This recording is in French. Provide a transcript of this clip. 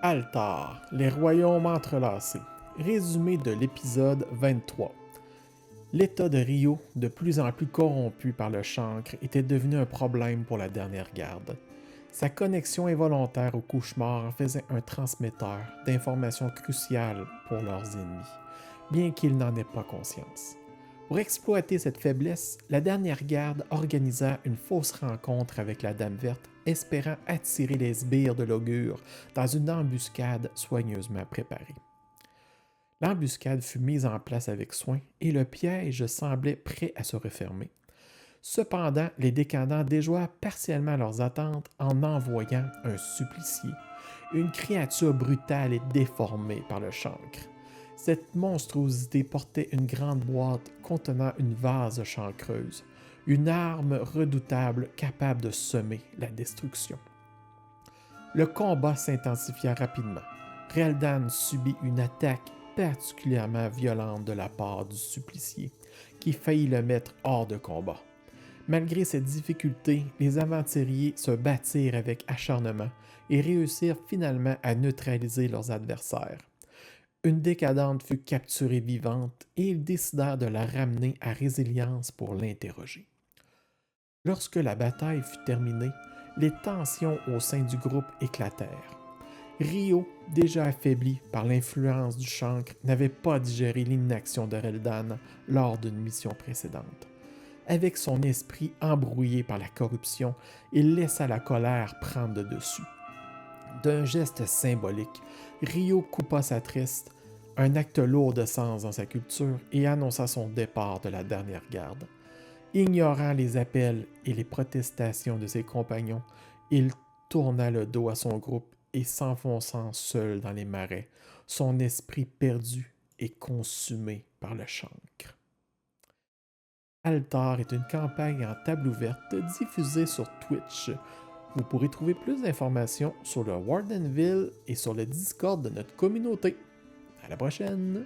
Altar, les royaumes entrelacés. Résumé de l'épisode 23. L'état de Rio, de plus en plus corrompu par le chancre, était devenu un problème pour la dernière garde. Sa connexion involontaire au cauchemar en faisait un transmetteur d'informations cruciales pour leurs ennemis, bien qu'ils n'en aient pas conscience. Pour exploiter cette faiblesse, la dernière garde organisa une fausse rencontre avec la Dame Verte, espérant attirer les sbires de l'augure dans une embuscade soigneusement préparée. L'embuscade fut mise en place avec soin et le piège semblait prêt à se refermer. Cependant, les décadents déjouèrent partiellement leurs attentes en envoyant un supplicié, une créature brutale et déformée par le chancre. Cette monstruosité portait une grande boîte contenant une vase chancreuse, une arme redoutable capable de semer la destruction. Le combat s'intensifia rapidement. Reldan subit une attaque particulièrement violente de la part du supplicié, qui faillit le mettre hors de combat. Malgré cette difficulté, les aventuriers se battirent avec acharnement et réussirent finalement à neutraliser leurs adversaires. Une décadente fut capturée vivante et ils décidèrent de la ramener à Résilience pour l'interroger. Lorsque la bataille fut terminée, les tensions au sein du groupe éclatèrent. Rio, déjà affaibli par l'influence du chancre, n'avait pas digéré l'inaction de Reldan lors d'une mission précédente. Avec son esprit embrouillé par la corruption, il laissa la colère prendre le dessus. D'un geste symbolique, Rio coupa sa triste, un acte lourd de sens dans sa culture, et annonça son départ de la dernière garde. Ignorant les appels et les protestations de ses compagnons, il tourna le dos à son groupe et s'enfonçant seul dans les marais, son esprit perdu et consumé par le chancre. Altar est une campagne en table ouverte diffusée sur Twitch. Vous pourrez trouver plus d'informations sur le Wardenville et sur le Discord de notre communauté. À la prochaine!